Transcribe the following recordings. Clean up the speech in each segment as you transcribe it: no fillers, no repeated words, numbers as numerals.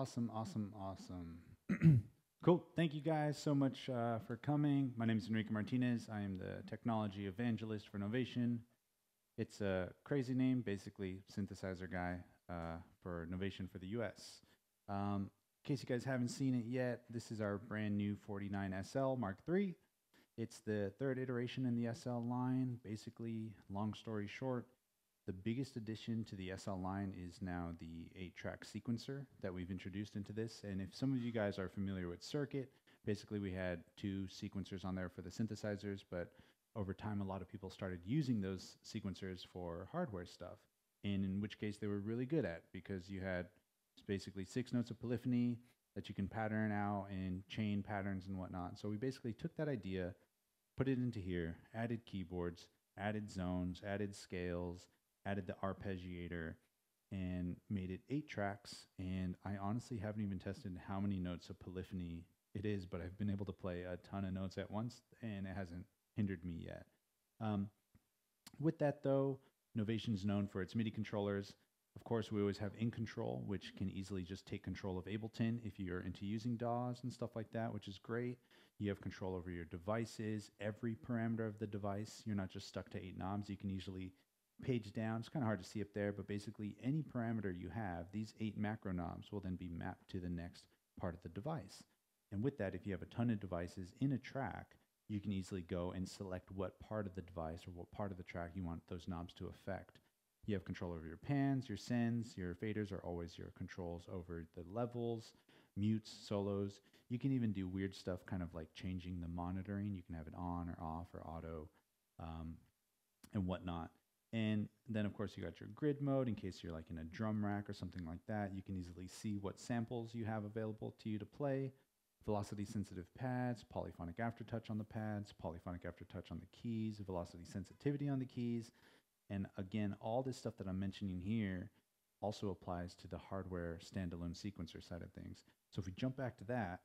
Awesome, awesome, awesome. Cool. Thank you guys so much for coming. My name is Enrique Martinez. I am the technology evangelist for Novation. It's a crazy name, basically synthesizer guy for Novation for the US. In case you guys haven't seen it yet, this is our brand new 49 SL Mk3. It's the third iteration in the SL line. Basically, long story short, the biggest addition to the SL line is now the 8-track sequencer that we've introduced into this. And if some of you guys are familiar with Circuit, basically we had 2 sequencers on there for the synthesizers, but over time a lot of people started using those sequencers for hardware stuff, and in which case they were really good at, because you had basically 6 notes of polyphony that you can pattern out and chain patterns and whatnot. So we basically took that idea, put it into here, added keyboards, added zones, added scales, added the Arpeggiator, and made it 8 tracks. And I honestly haven't even tested how many notes of polyphony it is, but I've been able to play a ton of notes at once, and it hasn't hindered me yet. With that though, Novation's known for its MIDI controllers. Of course, we always have In Control, which can easily just take control of Ableton if you're into using DAWs and stuff like that, which is great. You have control over your devices, every parameter of the device. You're not just stuck to 8 knobs. You can easily page down. It's kind of hard to see up there, but basically any parameter you have, these 8 macro knobs will then be mapped to the next part of the device. And with that, if you have a ton of devices in a track, you can easily go and select what part of the device or what part of the track you want those knobs to affect. You have control over your pans, your sends, your faders are always your controls over the levels, mutes, solos. You can even do weird stuff, kind of like changing the monitoring. You can have it on or off or auto and whatnot. And then, of course, you got your grid mode in case you're like in a drum rack or something like that. You can easily see what samples you have available to you to play. Velocity sensitive pads, polyphonic aftertouch on the pads, polyphonic aftertouch on the keys, velocity sensitivity on the keys. And again, all this stuff that I'm mentioning here also applies to the hardware standalone sequencer side of things. So if we jump back to that,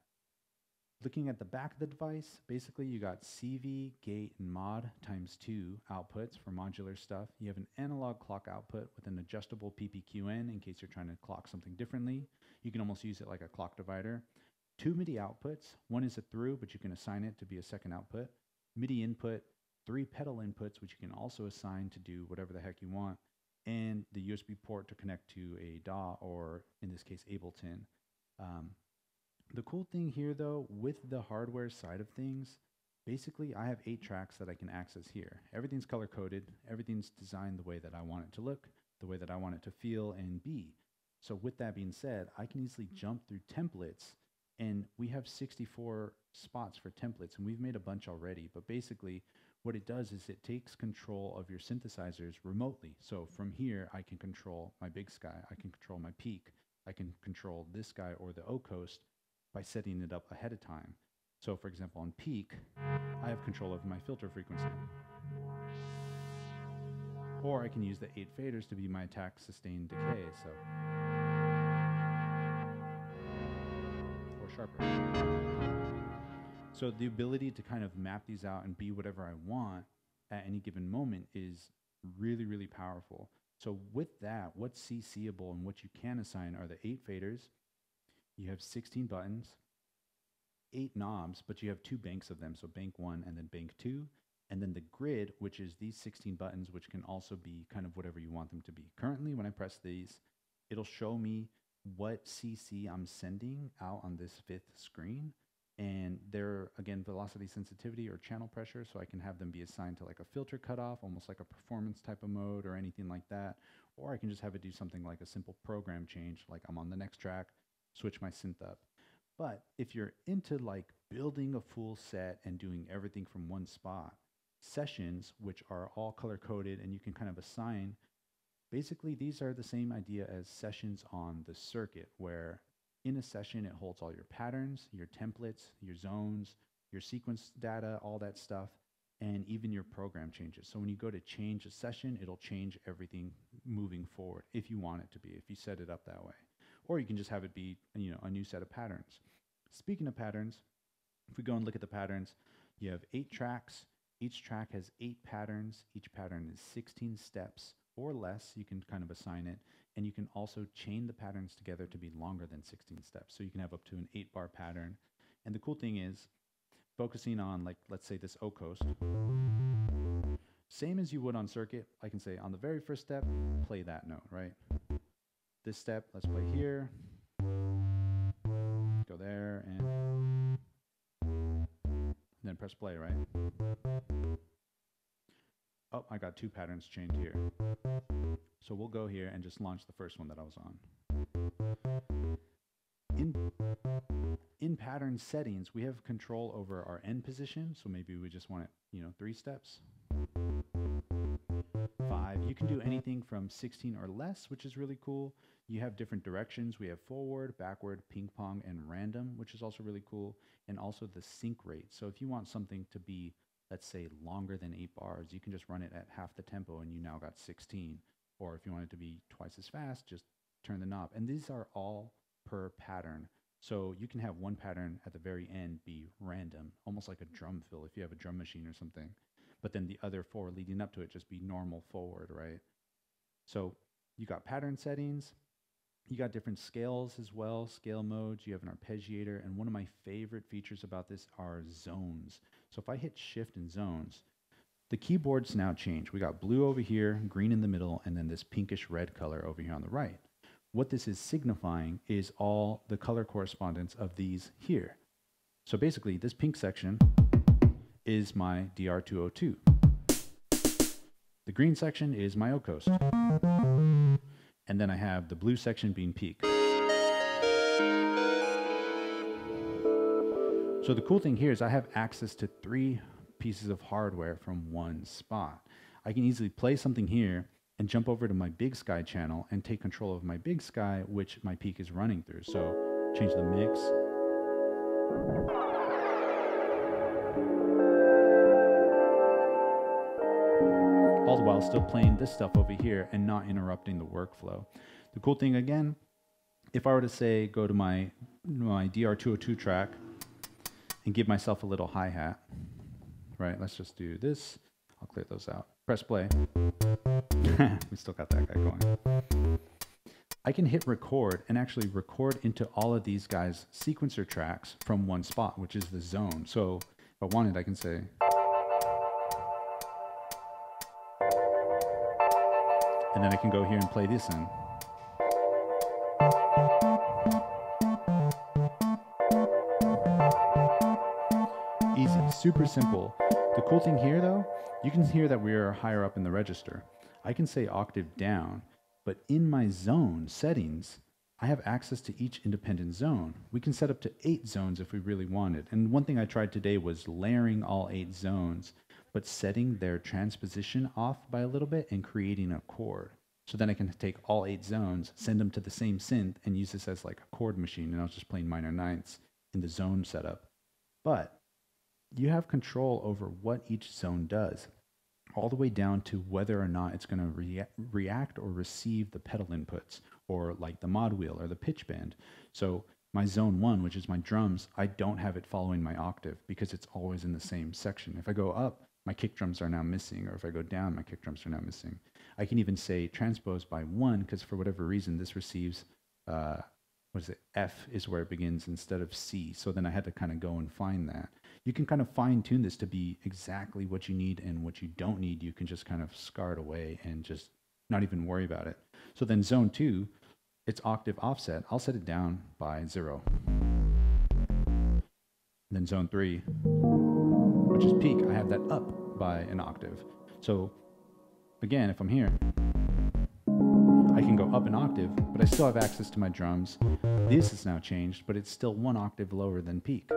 looking at the back of the device, basically you got CV, gate, and mod ×2 outputs for modular stuff. You have an analog clock output with an adjustable PPQN in case you're trying to clock something differently. You can almost use it like a clock divider. 2 MIDI outputs. One is a through, but you can assign it to be a second output. MIDI input, 3 pedal inputs, which you can also assign to do whatever the heck you want, and the USB port to connect to a DAW, or in this case, Ableton. The cool thing here, though, with the hardware side of things, basically I have 8 tracks that I can access here. Everything's color-coded. Everything's designed the way that I want it to look, the way that I want it to feel and be. So with that being said, I can easily jump through templates, and we have 64 spots for templates, and we've made a bunch already. But basically, what it does is it takes control of your synthesizers remotely. So from here, I can control my big sky, I can control my peak, I can control this guy or the O coast by setting it up ahead of time. So for example, on peak, I have control over my filter frequency. Or I can use the 8 faders to be my attack, sustain, decay. So, or sharper. So the ability to kind of map these out and be whatever I want at any given moment is really, really powerful. So with that, what's CCable and what you can assign are the 8 faders. You have 16 buttons, 8 knobs, but you have 2 banks of them. So bank 1 and then bank 2. And then the grid, which is these 16 buttons, which can also be kind of whatever you want them to be. Currently, when I press these, it'll show me what CC I'm sending out on this 5th screen. And they're, again, velocity sensitivity or channel pressure, so I can have them be assigned to like a filter cutoff, almost like a performance type of mode or anything like that. Or I can just have it do something like a simple program change, like I'm on the next track, switch my synth up. But if you're into like building a full set and doing everything from one spot, sessions, which are all color-coded and you can kind of assign, basically these are the same idea as sessions on the circuit, where in a session, it holds all your patterns, your templates, your zones, your sequence data, all that stuff, and even your program changes. So when you go to change a session, it'll change everything moving forward if you want it to be, if you set it up that way. Or you can just have it be, you know, a new set of patterns. Speaking of patterns, if we go and look at the patterns, you have 8 tracks. Each track has 8 patterns. Each pattern is 16 steps or less. You can kind of assign it, and you can also chain the patterns together to be longer than 16 steps. So you can have up to an 8-bar pattern. And the cool thing is, focusing on, like, let's say this O coast, same as you would on circuit, I can say on the very first step, play that note, right? This step, let's play here, go there, and then press play, right? Oh, I got 2 patterns chained here. So we'll go here and just launch the first one that I was on. In pattern settings, we have control over our end position. So maybe we just want it, 3 steps. 5. You can do anything from 16 or less, which is really cool. You have different directions. We have forward, backward, ping pong, and random, which is also really cool. And also the sync rate. So if you want something to be, let's say, longer than 8 bars, you can just run it at half the tempo and you now got 16. Or if you want it to be twice as fast, just turn the knob. And these are all per pattern. So you can have one pattern at the very end be random, almost like a drum fill if you have a drum machine or something. But then the other 4 leading up to it just be normal forward, right? So you got pattern settings. You got different scales as well, scale modes. You have an arpeggiator. And one of my favorite features about this are zones. So if I hit shift and zones, the keyboards now change. We got blue over here, green in the middle, and then this pinkish red color over here on the right. What this is signifying is all the color correspondence of these here. So basically, this pink section is my DR202. The green section is my O coast. And then I have the blue section being peak. So the cool thing here is I have access to 3 pieces of hardware from one spot. I can easily play something here and jump over to my Big Sky channel and take control of my Big Sky, which my peak is running through. So change the mix. All the while still playing this stuff over here and not interrupting the workflow. The cool thing again, if I were to say go to my DR202 track and give myself a little hi-hat, right? Let's just do this. I'll clear those out. Press play. We still got that guy going. I can hit record and actually record into all of these guys' sequencer tracks from one spot, which is the zone. So if I wanted, I can say, and then I can go here and play this in. Easy, super simple. The cool thing here though, you can hear that we are higher up in the register. I can say octave down, but in my zone settings, I have access to each independent zone. We can set up to 8 zones if we really wanted. And one thing I tried today was layering all 8 zones, but setting their transposition off by a little bit and creating a chord. So then I can take all 8 zones, send them to the same synth, and use this as like a chord machine. And I was just playing minor ninths in the zone setup. But you have control over what each zone does, all the way down to whether or not it's going to react or receive the pedal inputs, or like the mod wheel or the pitch bend. So my zone 1, which is my drums, I don't have it following my octave because it's always in the same section. If I go up, my kick drums are now missing, or if I go down, my kick drums are now missing. I can even say transpose by 1 because for whatever reason this receives, F is where it begins instead of C. So then I had to kind of go and find that. You can kind of fine tune this to be exactly what you need, and what you don't need, you can just kind of scar it away and just not even worry about it. So then zone 2, it's octave offset. I'll set it down by 0. And then zone 3, which is peak, I have that up by an octave. So again, if I'm here, I can go up an octave, but I still have access to my drums. This is now changed, but it's still 1 octave lower than peak.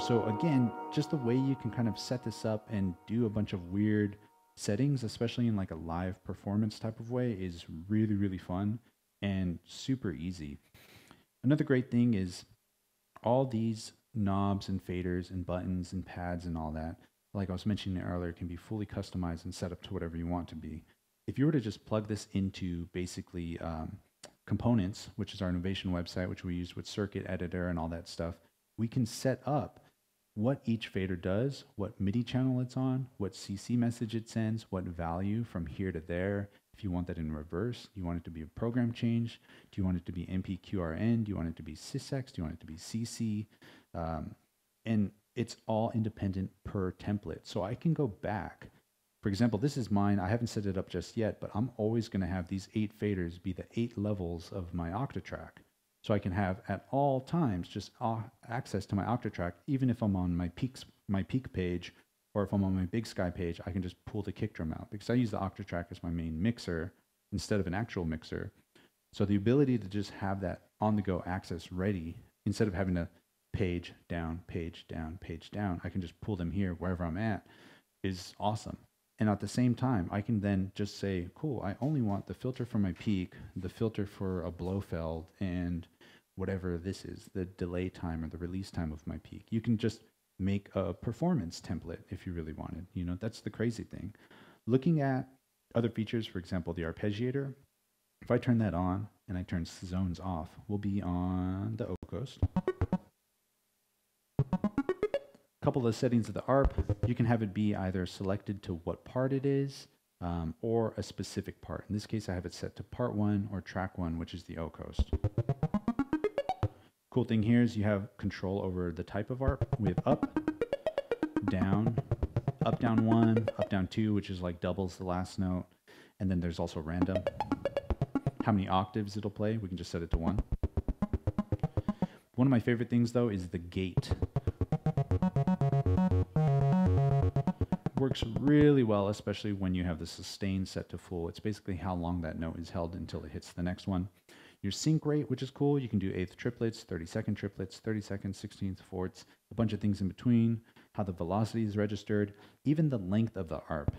So again, just the way you can kind of set this up and do a bunch of weird settings, especially in like a live performance type of way, is really, really fun and super easy. Another great thing is all these knobs and faders and buttons and pads and all that, like I was mentioning earlier, can be fully customized and set up to whatever you want to be. If you were to just plug this into basically components, which is our Novation website, which we use with circuit editor and all that stuff, we can set up what each fader does, what MIDI channel it's on, what CC message it sends, what value from here to there. If you want that in reverse, you want it to be a program change. Do you want it to be MPQRN? Do you want it to be sysx? Do you want it to be CC? And it's all independent per template. So I can go back. For example, this is mine. I haven't set it up just yet, but I'm always going to have these 8 faders be the 8 levels of my Octatrack. So I can have at all times just access to my Octatrack, even if I'm on my peak page, or if I'm on my Big Sky page, I can just pull the kick drum out because I use the Octatrack as my main mixer instead of an actual mixer. So the ability to just have that on-the-go access ready, instead of having to page down, page down, page down, I can just pull them here wherever I'm at, is awesome. And at the same time, I can then just say, cool, I only want the filter for my peak, the filter for a Blofeld, and whatever this is, the delay time or the release time of my peak. You can just make a performance template if you really wanted. You know, that's the crazy thing. Looking at other features, for example, the Arpeggiator, if I turn that on and I turn zones off, we'll be on the O coast. Couple of settings of the ARP, you can have it be either selected to what part it is or a specific part. In this case, I have it set to part 1 or track 1, which is the O coast. Cool thing here is you have control over the type of ARP. We have up, down 1, up, down 2, which is like doubles the last note. And then there's also random. How many octaves it'll play, we can just set it to 1. One of my favorite things though is the gate. Works really well, especially when you have the sustain set to full. It's basically how long that note is held until it hits the next one. Your sync rate, which is cool, you can do 8th triplets, 32nd triplets, 32nd, 16th, fourths, a bunch of things in between, how the velocity is registered, even the length of the ARP.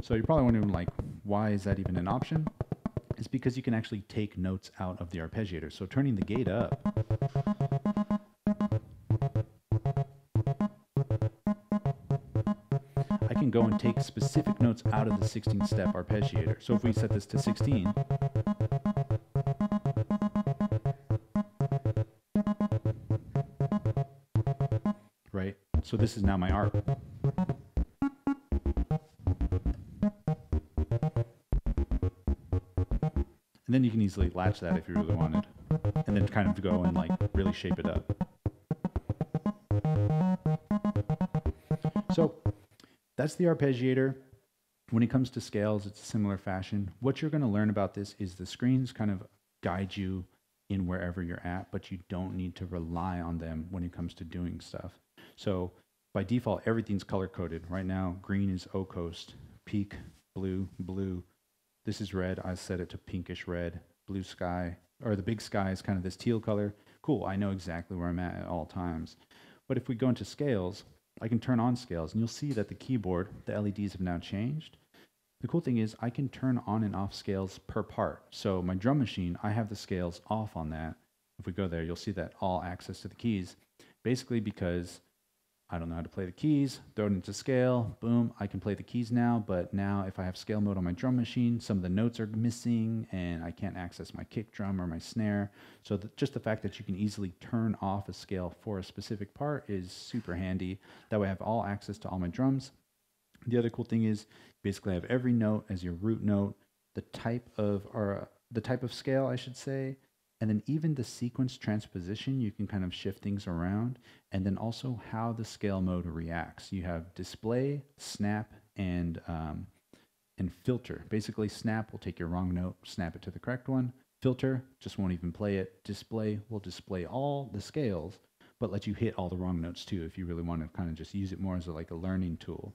So you're probably wondering, like, why is that even an option? It's because you can actually take notes out of the Arpeggiator. So turning the gate up, I can go and take specific notes out of the 16-step Arpeggiator. So if we set this to 16, right? So this is now my ARP. And then you can easily latch that if you really wanted, and then kind of go and like really shape it up. So that's the Arpeggiator. When it comes to scales, it's a similar fashion. What you're going to learn about this is the screens kind of guide you in wherever you're at, but you don't need to rely on them when it comes to doing stuff. So by default, everything's color coded. Right now, green is O coast, peak, blue, blue. This is red. I set it to pinkish red. Blue sky, or the Big Sky is kind of this teal color. Cool, I know exactly where I'm at all times. But if we go into scales, I can turn on scales, and you'll see that the keyboard, the LEDs have now changed. The cool thing is I can turn on and off scales per part. So my drum machine, I have the scales off on that. If we go there, you'll see that all access to the keys, basically because I don't know how to play the keys, throw it into scale, boom, I can play the keys now, but now if I have scale mode on my drum machine, some of the notes are missing and I can't access my kick drum or my snare. So just the fact that you can easily turn off a scale for a specific part is super handy. That way I have all access to all my drums. The other cool thing is basically I have every note as your root note, the type of scale, I should say, and then even the sequence transposition, you can kind of shift things around, and then also how the scale mode reacts. You have display, snap, and filter. Basically, snap will take your wrong note, snap it to the correct one. Filter just won't even play it. Display will display all the scales, but let you hit all the wrong notes too if you really want to kind of just use it more as like a learning tool.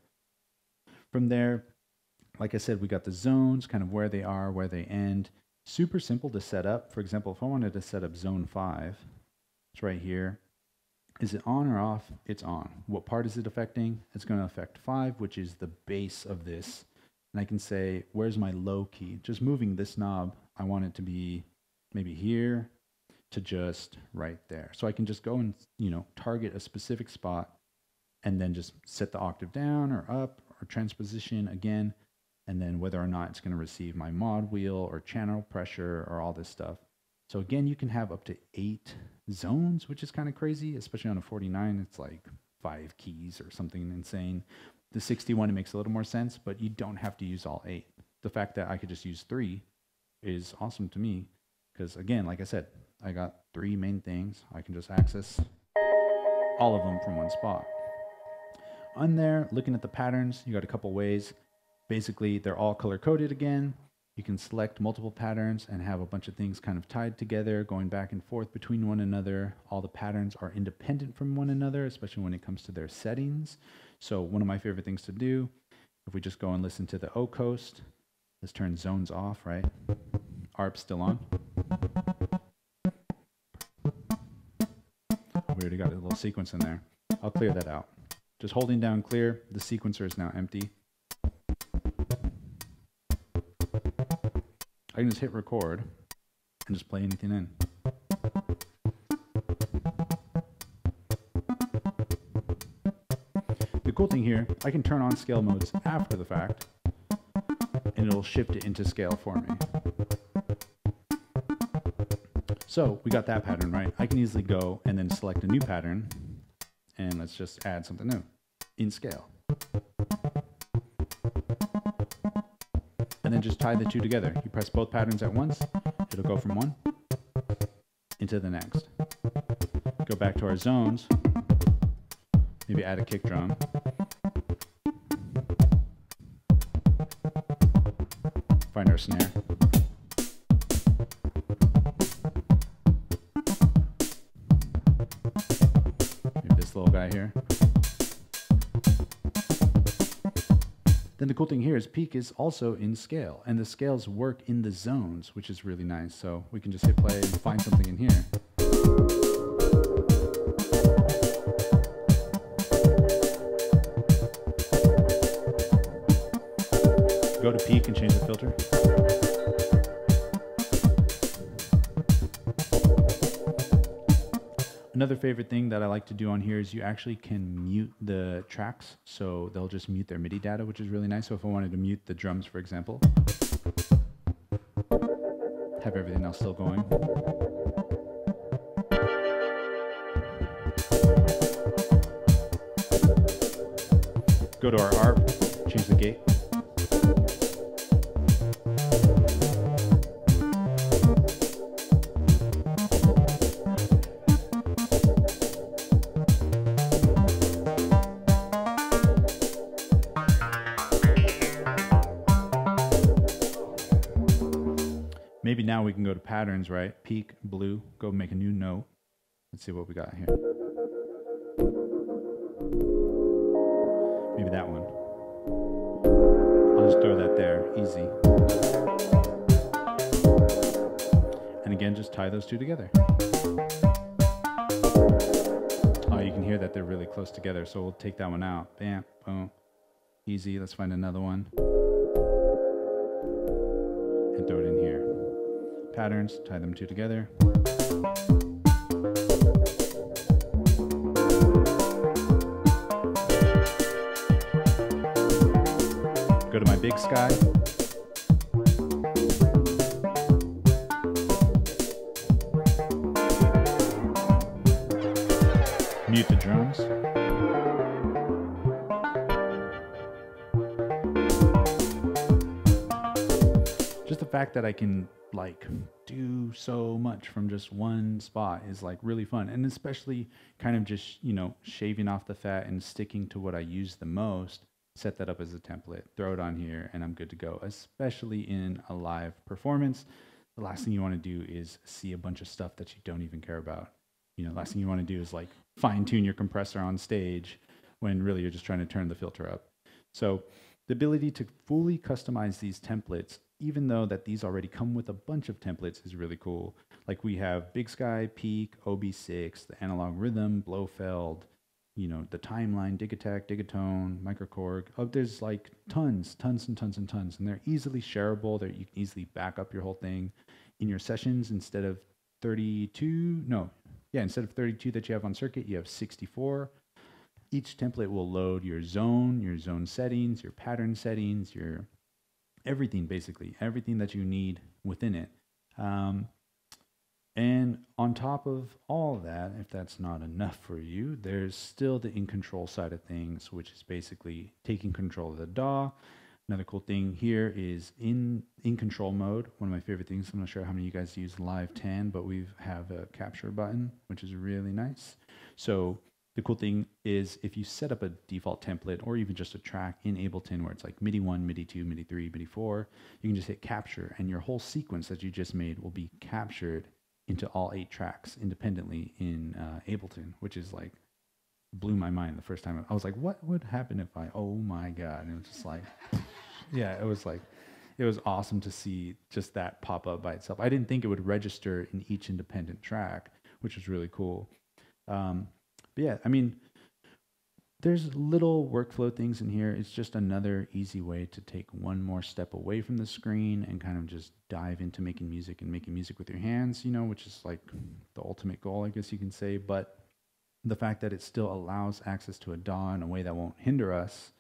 From there, like I said, we got the zones, kind of where they are, where they end. Super simple to set up. For example, if I wanted to set up zone 5, it's right here. Is it on or off? It's on. What part is it affecting? It's going to affect 5, which is the base of this. And I can say, where's my low key? Just moving this knob, I want it to be maybe here to just right there. So I can just go and, target a specific spot and then just set the octave down or up or transposition again. And then whether or not it's going to receive my mod wheel or channel pressure or all this stuff. So again, you can have up to 8 zones, which is kind of crazy, especially on a 49. It's like 5 keys or something insane. The 61, it makes a little more sense, but you don't have to use all 8. The fact that I could just use 3 is awesome to me because, again, like I said, I got 3 main things. I can just access all of them from one spot. On there, looking at the patterns, you got a couple ways. Basically, they're all color-coded again. You can select multiple patterns and have a bunch of things kind of tied together, going back and forth between one another. All the patterns are independent from one another, especially when it comes to their settings. So one of my favorite things to do, if we just go and listen to the O coast, let's turn zones off, right? ARP's still on. We already got a little sequence in there. I'll clear that out. Just holding down clear, the sequencer is now empty. I can just hit record and just play anything in. The cool thing here, I can turn on scale modes after the fact and it'll shift it into scale for me. So we got that pattern, right? I can easily go and then select a new pattern and let's just add something new in scale. And then just tie the two together. You press both patterns at once, it'll go from one into the next. Go back to our zones, maybe add a kick drum. Find our snare. Maybe this little guy here. Then the cool thing here is peak is also in scale, and the scales work in the zones, which is really nice. So we can just hit play and find something in here. Go to peak and change the filter. Another favorite thing that I like to do on here is you actually can mute the tracks, so they'll just mute their MIDI data, which is really nice. So if I wanted to mute the drums, for example, have everything else still going. Go to our ARP, change the gate. Maybe now we can go to patterns, right? Peak, blue, go make a new note. Let's see what we got here. Maybe that one. I'll just throw that there, easy. And again, just tie those two together. Oh, you can hear that they're really close together, so we'll take that one out. Bam, boom, easy. Let's find another one. And throw it in here. Patterns, tie them two together. Go to my big sky. Mute the drums. Just the fact that I can like do so much from just one spot is like really fun, and especially kind of just, you know, shaving off the fat and sticking to what I use the most. Set that up as a template, throw it on here, and I'm good to go. Especially in a live performance, the last thing you want to do is see a bunch of stuff that you don't even care about. You know, the last thing you want to do is like fine tune your compressor on stage when really you're just trying to turn the filter up. So the ability to fully customize these templates, even though that these already come with a bunch of templates, is really cool. Like we have Big Sky, Peak, OB6, the Analog Rhythm, Blofeld, you know, the Timeline, Digattack, Digatone, Microkorg. Oh, there's like tons and tons, and they're easily shareable. You can easily back up your whole thing in your sessions. Instead of 32 that you have on circuit, you have 64. Each template will load your zone settings, your pattern settings, your everything, basically everything that you need within it. And on top of all that, if that's not enough for you, there's still the in control side of things, which is basically taking control of the DAW. Another cool thing here is in control mode. One of my favorite things. I'm not sure how many of you guys use Live 10, but we have a capture button, which is really nice. So the cool thing is if you set up a default template or even just a track in Ableton where it's like MIDI 1, MIDI 2, MIDI 3, MIDI 4, you can just hit capture and your whole sequence that you just made will be captured into all 8 tracks independently in Ableton, which is like blew my mind the first time. I was like, what would happen if I, oh my God. And it was just like, yeah, it was awesome to see just that pop up by itself. I didn't think it would register in each independent track, which was really cool. But yeah, I mean, there's little workflow things in here. It's just another easy way to take one more step away from the screen and kind of just dive into making music and making music with your hands, you know, which is like the ultimate goal, I guess you can say. But the fact that it still allows access to a DAW in a way that won't hinder us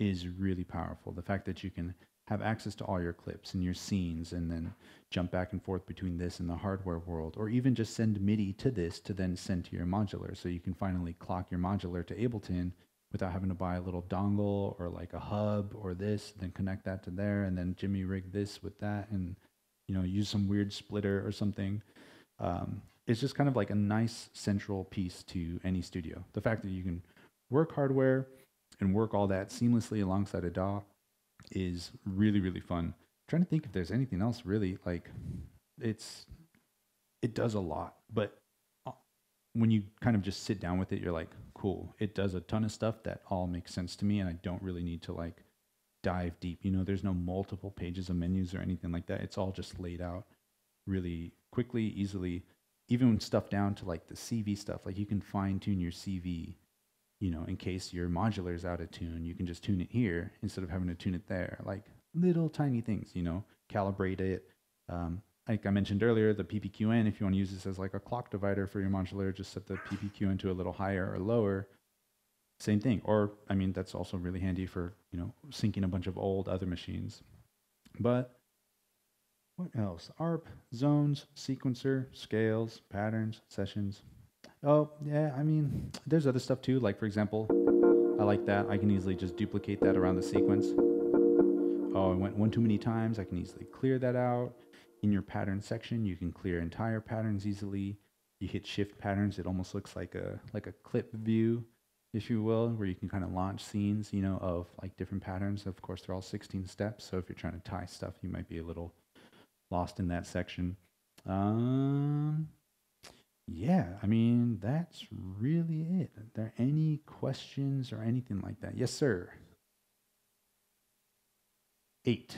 is really powerful. The fact that you can have access to all your clips and your scenes and then jump back and forth between this and the hardware world, or even just send MIDI to this to then send to your modular. So you can finally clock your modular to Ableton without having to buy a little dongle or like a hub or this, then connect that to there and then Jimmy rig this with that and, you know, use some weird splitter or something. It's just kind of like a nice central piece to any studio. The fact that you can work hardware and work all that seamlessly alongside a DAW is really, really fun. I'm trying to think if there's anything else really, like it does a lot, but when you kind of just sit down with it, you're like, cool, it does a ton of stuff that all makes sense to me and I don't really need to like dive deep. You know, there's no multiple pages of menus or anything like that. It's all just laid out really quickly, easily. Even stuff down to like the CV stuff, like you can fine tune your CV, you know, in case your modular is out of tune, you can just tune it here instead of having to tune it there. Like little tiny things, you know, calibrate it. Like I mentioned earlier, the PPQN, if you want to use this as like a clock divider for your modular, just set the PPQN to a little higher or lower. Same thing. Or, I mean, that's also really handy for, you know, syncing a bunch of old other machines. But what else? ARP, zones, sequencer, scales, patterns, sessions. Oh, yeah, I mean, there's other stuff too. Like, for example, I like that. I can easily just duplicate that around the sequence. Oh, I went one too many times. I can easily clear that out. In your pattern section, you can clear entire patterns easily. You hit shift patterns. It almost looks like a clip view, if you will, where you can kind of launch scenes, you know, of like different patterns. Of course, they're all 16 steps. So if you're trying to tie stuff, you might be a little lost in that section. Yeah, I mean, that's really it. Are there any questions or anything like that? Yes, sir. 8.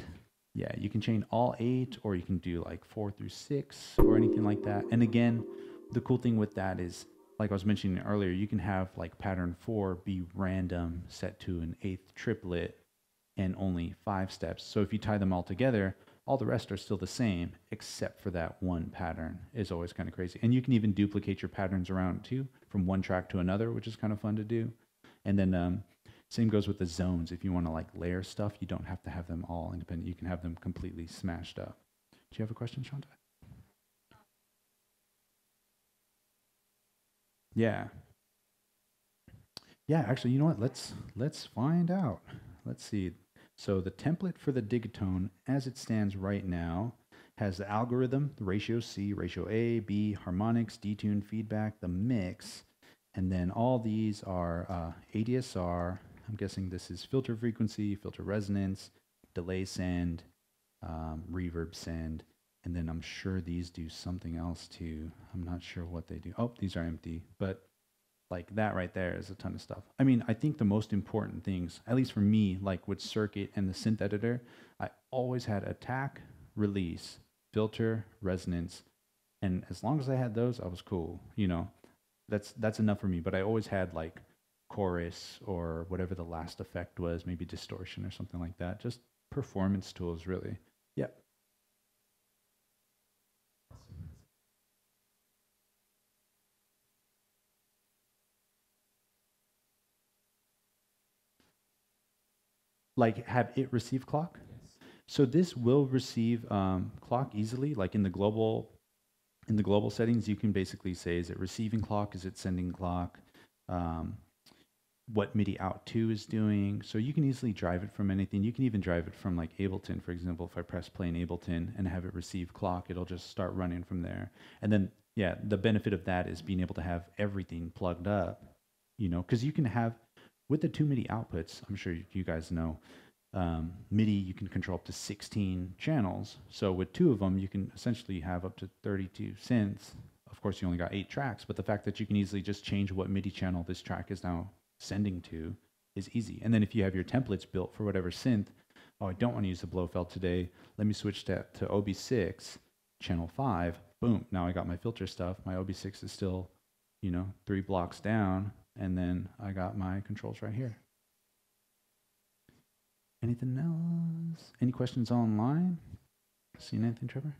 Yeah, you can chain all 8, or you can do like 4 through 6 or anything like that. And again, the cool thing with that is, like I was mentioning earlier, you can have like pattern 4 be random, set to an 8th triplet and only 5 steps. So if you tie them all together, all the rest are still the same, except for that one pattern. Is always kind of crazy. And you can even duplicate your patterns around too, from one track to another, which is kind of fun to do. And then same goes with the zones. If you want to like layer stuff, you don't have to have them all independent. You can have them completely smashed up. Do you have a question, Shanta? Yeah. Yeah, actually, you know what? Let's find out. Let's see. So the template for the Digatone, as it stands right now, has the algorithm, the ratio C, ratio A, B, harmonics, detune, feedback, the mix, and then all these are ADSR. I'm guessing this is filter frequency, filter resonance, delay send, reverb send, and then I'm sure these do something else too. I'm not sure what they do. Oh, these are empty, but like that right there is a ton of stuff. I mean, I think the most important things, at least for me, like with Circuit and the synth editor, I always had attack, release, filter, resonance, and as long as I had those, I was cool. You know, that's enough for me. But I always had like chorus or whatever the last effect was, maybe distortion or something like that. Just performance tools, really. Yep. Like have it receive clock? So this will receive clock easily, like in the global In the global settings, you can basically say, is it receiving clock? Is it sending clock? What MIDI out to is doing. So you can easily drive it from anything. You can even drive it from like Ableton, for example. If I press play in Ableton and have it receive clock, it'll just start running from there. And then, yeah, the benefit of that is being able to have everything plugged up, you know, because you can have, with the two MIDI outputs, I'm sure you guys know, MIDI, you can control up to 16 channels. So with two of them, you can essentially have up to 32 synths. Of course, you only got 8 tracks, but the fact that you can easily just change what MIDI channel this track is now sending to is easy. And then if you have your templates built for whatever synth, oh, I don't want to use the Blofeld today, let me switch that to OB6, channel 5, boom, now I got my filter stuff. My OB6 is still, you know, 3 blocks down, and then I got my controls right here. Anything else? Any questions online? Seen anything, Trevor?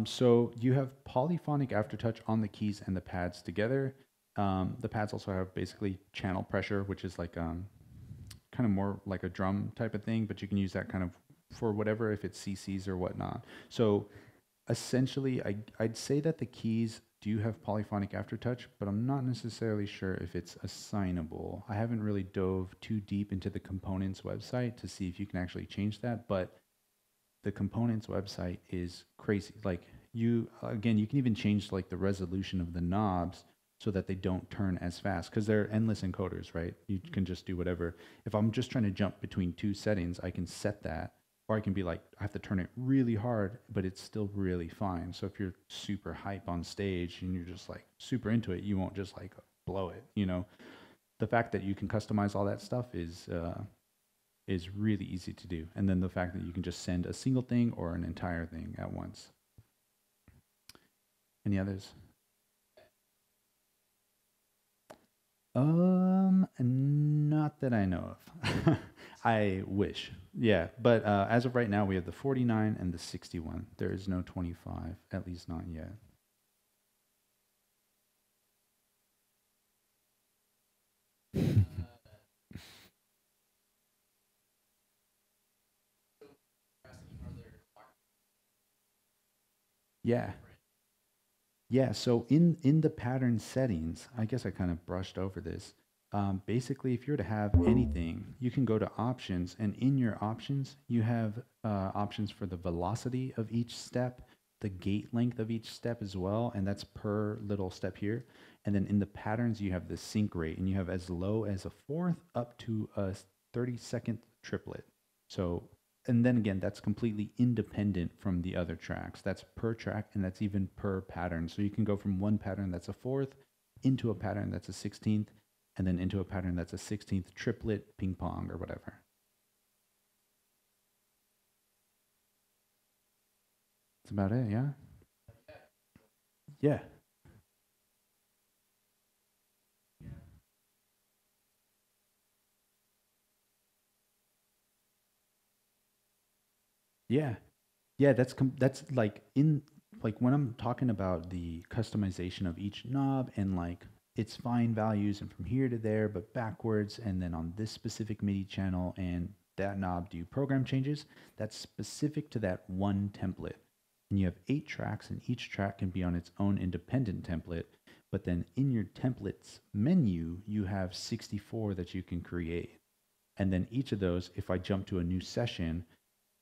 So you have polyphonic aftertouch on the keys and the pads together. The pads also have basically channel pressure, which is like kind of more like a drum type of thing, but you can use that kind of for whatever, if it's CCs or whatnot. So essentially, I'd say that the keys do have polyphonic aftertouch, but I'm not necessarily sure if it's assignable. I haven't really dove too deep into the components website to see if you can actually change that, but the components website is crazy. Like you can even change like the resolution of the knobs so that they don't turn as fast, because they're endless encoders, right? You can just do whatever. If I'm just trying to jump between 2 settings, I can set that, or I can be like, I have to turn it really hard, but it's still really fine. So if you're super hype on stage and you're just like super into it, you won't just like blow it, you know? The fact that you can customize all that stuff is really easy to do. And then the fact that you can just send a single thing or an entire thing at once. Any others? Not that I know of. I wish. Yeah, but as of right now, we have the 49 and the 61. There is no 25, at least not yet. Yeah. Yeah, so in the pattern settings, I guess I kind of brushed over this. Basically, if you're to have anything, you can go to options, and in your options, you have options for the velocity of each step, the gate length of each step as well, and that's per little step here. And then in the patterns, you have the sync rate, and you have as low as a fourth up to a 30-second triplet. So, and then again, that's completely independent from the other tracks. That's per track, and that's even per pattern. So you can go from one pattern that's a fourth into a pattern that's a 16th, and then into a pattern that's a 16th triplet, ping pong, or whatever. That's about it, yeah? Yeah. Yeah. Yeah, that's like in like when I'm talking about the customization of each knob and like its fine values and from here to there but backwards, and then on this specific MIDI channel and that knob do program changes, that's specific to that one template. And you have 8 tracks, and each track can be on its own independent template, but then in your templates menu you have 64 that you can create. And then each of those, if I jump to a new session,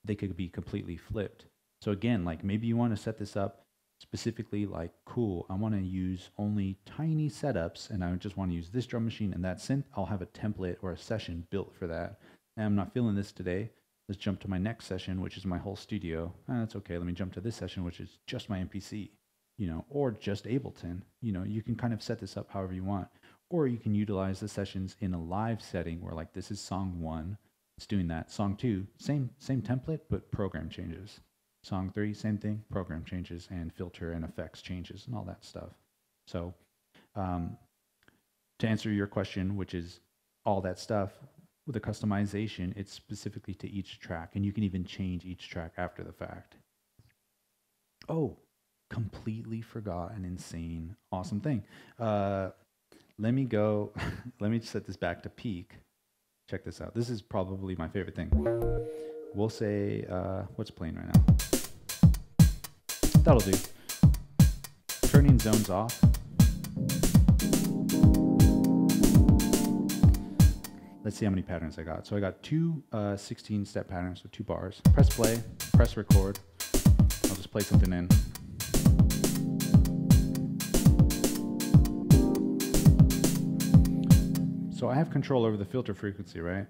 they could be completely flipped. So again, like maybe you want to set this up specifically like, cool, I want to use only tiny setups and I just want to use this drum machine and that synth. I'll have a template or a session built for that. And I'm not feeling this today. Let's jump to my next session, which is my whole studio. That's okay. Let me jump to this session, which is just my MPC, you know, or just Ableton. You know, you can kind of set this up however you want. Or you can utilize the sessions in a live setting where like this is song 1. It's doing that. Song 2, same template, but program changes. Song 3, same thing, program changes and filter and effects changes and all that stuff. So to answer your question, which is all that stuff, with the customization, it's specifically to each track, and you can even change each track after the fact. Oh, completely forgot an insane, awesome thing. Let me go, let me set this back to peak. Check this out. This is probably my favorite thing. We'll say, what's playing right now? That'll do. Turning zones off. Let's see how many patterns I got. So I got two 16-step patterns with 2 bars. Press play, press record. I'll just play something in. So I have control over the filter frequency, right?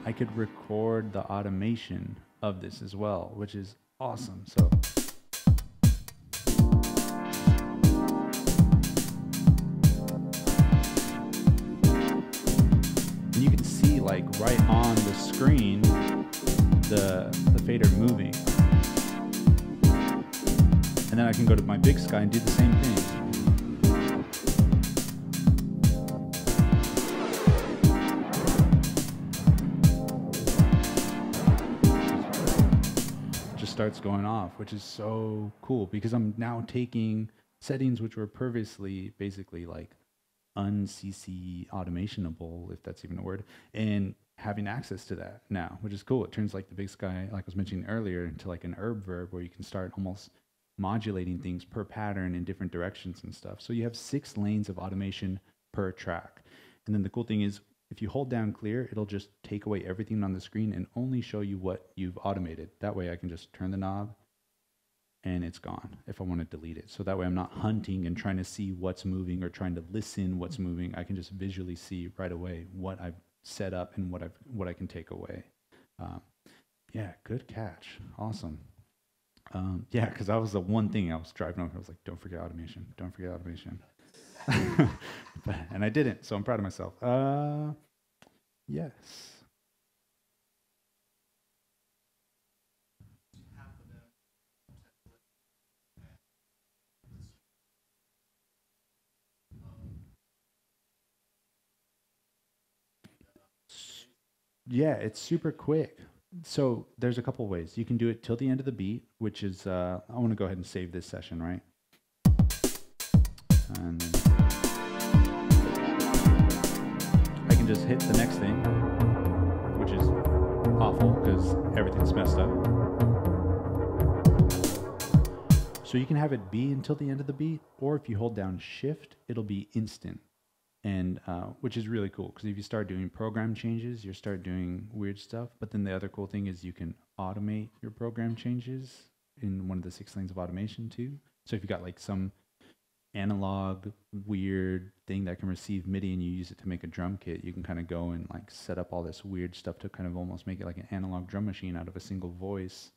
I could record the automation of this as well, which is awesome. So and you can see like right on the screen the fader moving. And then I can go to my big sky and do the same thing. Just starts going off, which is so cool because I'm now taking settings which were previously basically like un-CC automationable, if that's even a word, and having access to that now, which is cool. It turns like the big sky, like I was mentioning earlier, into like an herb verb where you can start almost modulating things per pattern in different directions and stuff. So you have 6 lanes of automation per track. And then the cool thing is if you hold down clear, it'll just take away everything on the screen and only show you what you've automated. That way I can just turn the knob and it's gone if I want to delete it. So that way I'm not hunting and trying to see what's moving or trying to listen what's moving. I can just visually see right away what I've set up and what I can take away. Yeah, good catch. Awesome. Yeah, because that was the one thing I was driving over. I was like, don't forget automation. Don't forget automation. And I didn't, so I'm proud of myself. Yes. Yeah, it's super quick. So there's a couple ways. You can do it till the end of the beat, which is, I want to go ahead and save this session, right? And then I can just hit the next thing, which is awful because everything's messed up. So you can have it be until the end of the beat, or if you hold down shift, it'll be instant. And which is really cool because if you start doing program changes, you start doing weird stuff. But then the other cool thing is you can automate your program changes in one of the 6 lanes of automation too. So if you got like some analog weird thing that can receive MIDI and you use it to make a drum kit, you can kind of go and like set up all this weird stuff to kind of almost make it like an analog drum machine out of a single voice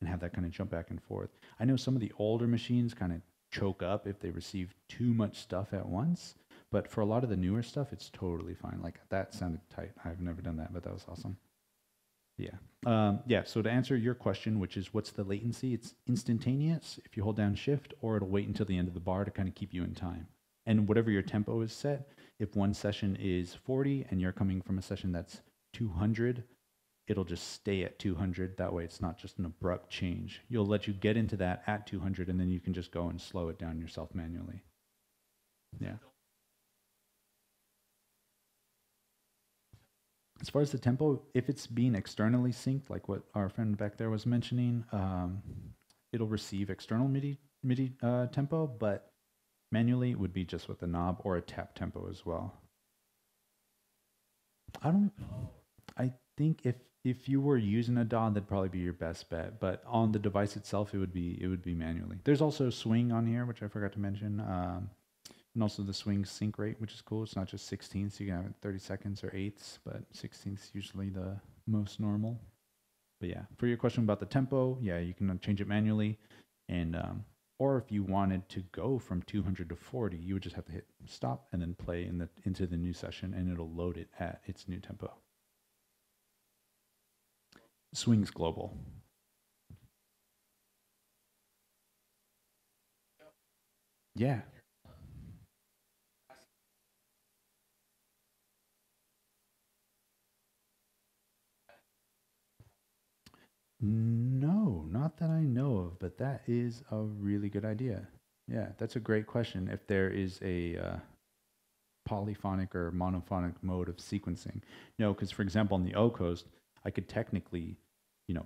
and have that kind of jump back and forth. I know some of the older machines kind of choke up if they receive too much stuff at once. But for a lot of the newer stuff, it's totally fine. Like that sounded tight. I've never done that, but that was awesome. Yeah. Yeah. So to answer your question, which is what's the latency? It's instantaneous if you hold down shift, or it'll wait until the end of the bar to kind of keep you in time. And whatever your tempo is set, if one session is 40 and you're coming from a session that's 200, it'll just stay at 200. That way it's not just an abrupt change. You'll let you get into that at 200 and then you can just go and slow it down yourself manually. Yeah. As far as the tempo, if it's being externally synced, like what our friend back there was mentioning, it'll receive external MIDI tempo, but manually it would be just with a knob or a tap tempo as well. I think if you were using a DAW, that'd probably be your best bet. But on the device itself, it would be manually. There's also swing on here, which I forgot to mention. And also the swing sync rate, which is cool. It's not just 16ths. You can have it 30 seconds or eighths, but 16ths usually the most normal. But yeah, for your question about the tempo, yeah, you can change it manually. And or if you wanted to go from 200 to 40, you would just have to hit stop and then play into the new session, and it'll load it at its new tempo. Swing's global. Yeah. No, not that I know of, but that is a really good idea. Yeah, that's a great question. If there is a polyphonic or monophonic mode of sequencing. No, because for example, on the O coast, I could technically,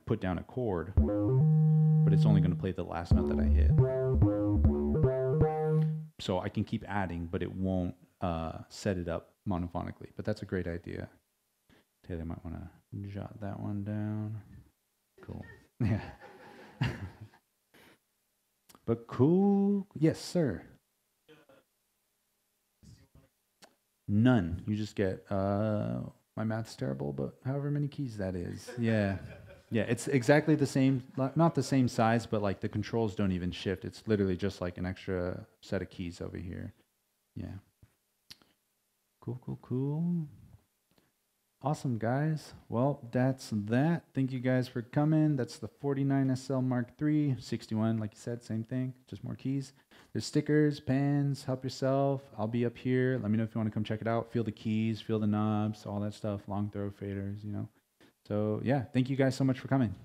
put down a chord, but it's only going to play the last note that I hit. So I can keep adding, but it won't set it up monophonically. But that's a great idea. Taylor might want to jot that one down. Cool. Yeah. But cool. Yes, sir. None. You just get, my math's terrible, but however many keys that is. Yeah. Yeah, it's exactly the same, not the same size, but like the controls don't even shift. It's literally just like an extra set of keys over here. Yeah. Cool, cool, cool. Awesome, guys. Well, that's that. Thank you guys for coming. That's the 49 SL Mk3, 61, like you said, same thing, just more keys. There's stickers, pens, help yourself. I'll be up here. Let me know if you want to come check it out. Feel the keys, feel the knobs, all that stuff, long throw faders, So, yeah, thank you guys so much for coming.